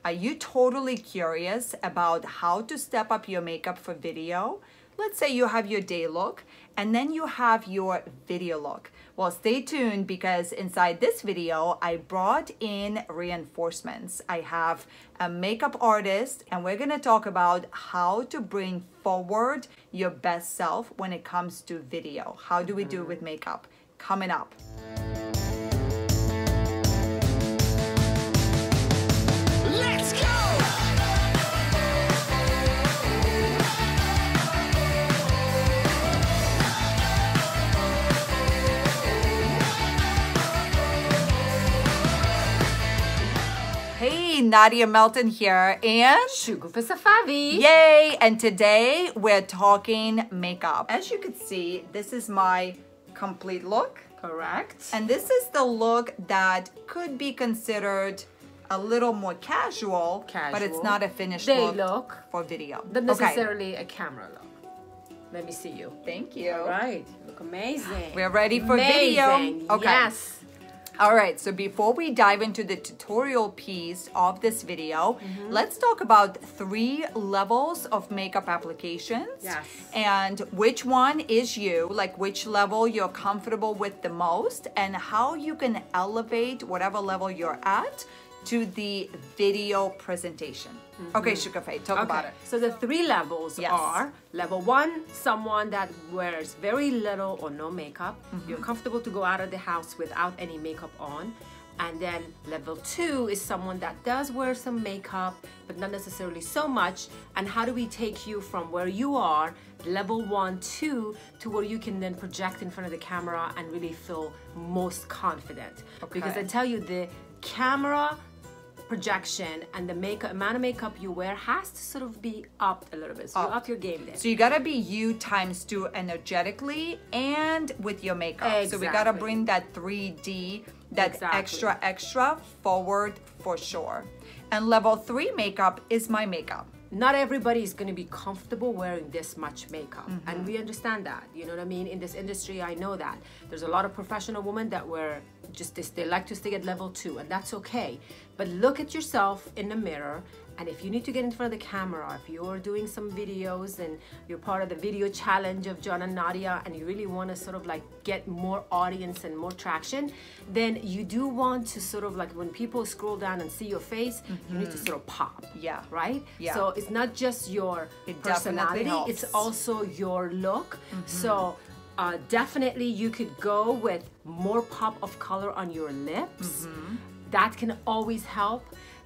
Are you totally curious about how to step up your makeup for video? Let's say you have your day look and then you have your video look. Well, stay tuned because inside this video, I brought in reinforcements. I have a makeup artist and we're gonna talk about how to bring forward your best self when it comes to video. How do we do with makeup? Coming up. Let's go! Hey, Nadya Melton here and Shokoufeh Safavi. yay! And today we're talking makeup. As you can see, this is my complete look. Correct. And this is the look that could be considered a little more casual, but it's not a finished Day look look. for video. Not necessarily a camera look. Let me see you. Thank you. All right. You look amazing. We're ready for amazing. video. Okay. Yes. All right, so before we dive into the tutorial piece of this video, let's talk about 3 levels of makeup applications. Yes. And which one is you, like which level you're comfortable with the most, and how you can elevate whatever level you're at to the video presentation. Okay, Shokoufeh, talk about it. So the 3 levels are level 1, someone that wears very little or no makeup. You're comfortable to go out of the house without any makeup on. And then level 2 is someone that does wear some makeup, but not necessarily so much. And how do we take you from where you are, level 1, 2, to where you can then project in front of the camera and really feel most confident? Okay. Because I tell you, the camera projection and the makeup, amount of makeup you wear has to sort of be up a little bit. So you up your game there. So you gotta be you times 2 energetically and with your makeup. Exactly. So we gotta bring that 3D, that extra forward for sure. And level 3 makeup is my makeup. Not everybody is going to be comfortable wearing this much makeup, and we understand that. You know what I mean? In this industry, I know that there's a lot of professional women that wear just this. They like to stay at level 2, and that's okay. But look at yourself in the mirror, and if you need to get in front of the camera, if you're doing some videos and you're part of the video challenge of John and Nadya, and you really want to sort of like get more audience and more traction, then you do want to sort of like when people scroll down and see your face, you need to sort of pop. Yeah. Right? Yeah. So it's not just your personality, it's also your look. So definitely you could go with more pop of color on your lips. That can always help.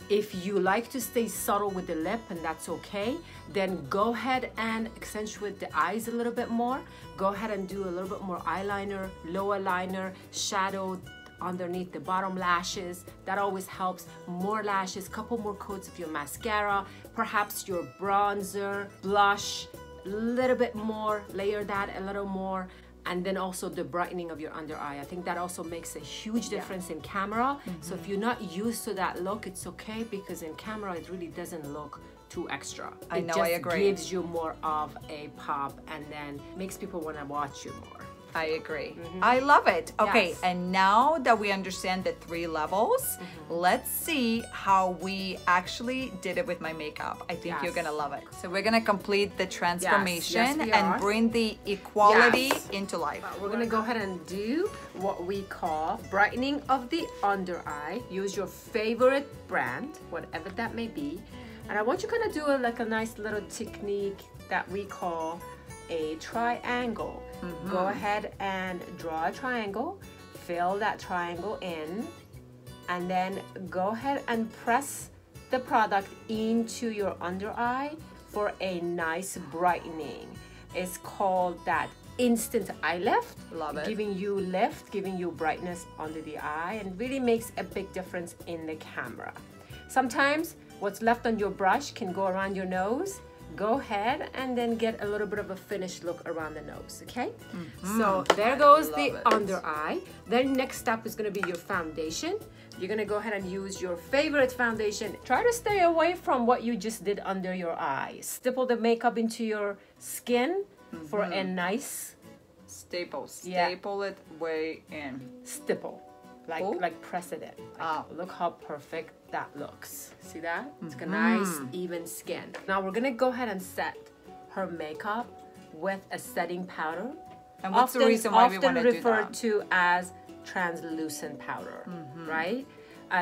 If you like to stay subtle with the lip, and that's okay, then go ahead and accentuate the eyes a little bit more. Go ahead and do a little bit more eyeliner, lower liner, shadow underneath the bottom lashes. That always helps. More lashes, couple more coats of your mascara, perhaps your bronzer, blush, a little bit more, layer that a little more. And then also the brightening of your under eye. I think that also makes a huge difference in camera. So if you're not used to that look, it's okay, because in camera it really doesn't look too extra. I know, it just I agree. gives you more of a pop and then makes people want to watch you more. I agree. I love it. Okay, Yes. and now that we understand the 3 levels, let's see how we actually did it with my makeup. I think you're gonna love it. So we're gonna complete the transformation we and are. bring the equality Yes. into life. We're gonna go ahead and do what we call brightening of the under eye. Use your favorite brand, whatever that may be. And I want you kind of do like a nice little technique that we call a triangle. Go ahead and draw a triangle, fill that triangle in, and then go ahead and press the product into your under eye for a nice brightening. It's called that instant eye lift. Love it. Giving you lift, giving you brightness under the eye, and really makes a big difference in the camera. Sometimes what's left on your brush can go around your nose. Go ahead and then get a little bit of a finished look around the nose, okay? So there goes the under eye. Then next step is gonna be your foundation. You're gonna go ahead and use your favorite foundation. Try to stay away from what you just did under your eye. Stipple the makeup into your skin for a nice Staple it way in. stipple. Like press it in. Look how perfect that looks. See that? It's got a nice even skin. Now we're gonna go ahead and set her makeup with a setting powder. And what's the reason why we want to do that? Often referred to as translucent powder, right?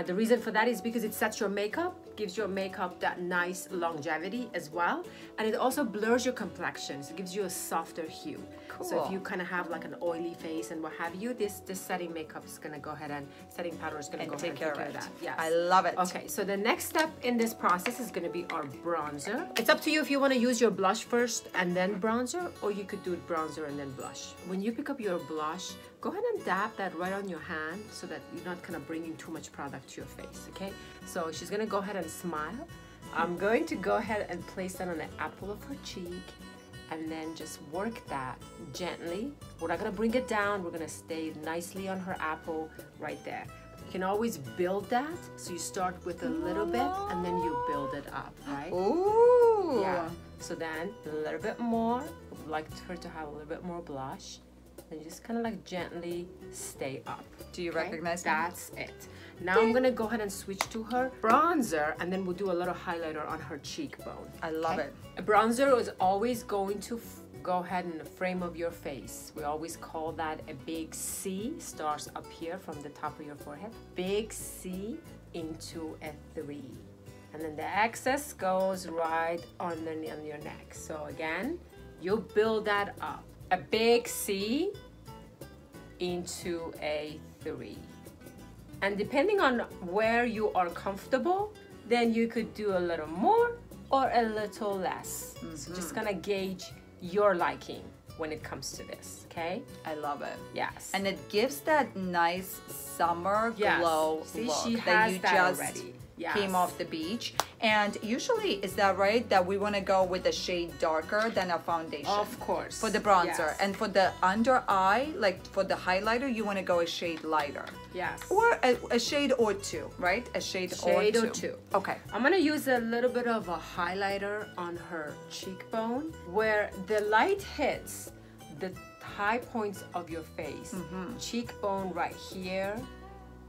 The reason for that is because it sets your makeup, gives your makeup that nice longevity as well, and it also blurs your complexion, so it gives you a softer hue. Cool. So if you kind of have like an oily face and what have you, this setting makeup is gonna go ahead and setting powder is gonna go ahead and take care of that. Yes. I love it. Okay, so the next step in this process is gonna be our bronzer. It's up to you if you want to use your blush first and then bronzer, or you could do bronzer and then blush. When you pick up your blush, go ahead and dab that right on your hand so that you're not kind of bringing too much product to your face, okay? So she's gonna go ahead and smile. I'm going to go ahead and place that on the apple of her cheek and then just work that gently. We're not gonna bring it down, we're gonna stay nicely on her apple right there. You can always build that, so you start with a little bit and then you build it up, right? Ooh. Yeah, so then a little bit more. I'd like her to have a little bit more blush. And just kind of like gently stay up. Do you recognize me? That's it. Now I'm gonna go ahead and switch to her bronzer, and then we'll do a little highlighter on her cheekbone. I love it. A bronzer is always going to go ahead in the frame of your face. We always call that a big C. Starts up here from the top of your forehead. Big C into a 3. And then the excess goes right on your neck. So again, you build that up. A big C into a 3. And depending on where you are comfortable, then you could do a little more or a little less. So just gonna gauge your liking when it comes to this, okay? I love it. Yes. And it gives that nice summer glow See, look she that has you that just already. came off the beach. And usually, is that right, that we want to go with a shade darker than a foundation? Of course. For the bronzer. Yes. And for the under eye, like for the highlighter, you want to go a shade lighter. Yes. Or a shade or two, right? A shade or two. Okay. I'm gonna use a little bit of a highlighter on her cheekbone where the light hits the high points of your face. Cheekbone right here,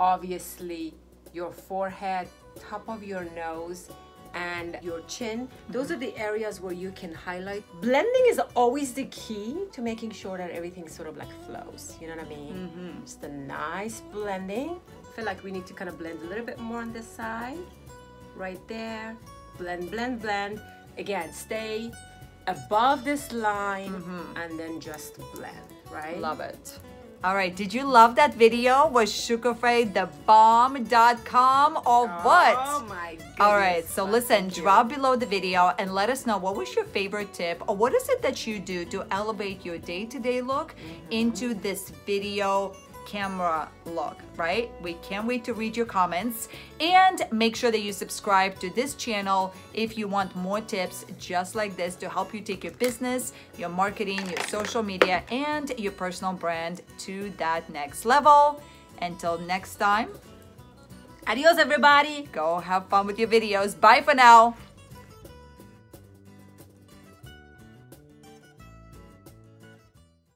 obviously your forehead, top of your nose, and your chin. Those are the areas where you can highlight. Blending is always the key to making sure that everything sort of like flows. You know what I mean? Just a nice blending. I feel like we need to kind of blend a little bit more on this side. Right there. Blend, blend, blend. Again, stay above this line and then just blend, right? Love it. All right, did you love that video? Was shokoufehthebomb.com or what? Oh my goodness. All right, so listen, drop below the video and let us know what was your favorite tip or what is it that you do to elevate your day-to-day look into this video camera look, right? We can't wait to read your comments, and make sure that you subscribe to this channel if you want more tips just like this to help you take your business, your marketing, your social media, and your personal brand to that next level. Until next time, Adios, everybody. go have fun with your videos. Bye for now.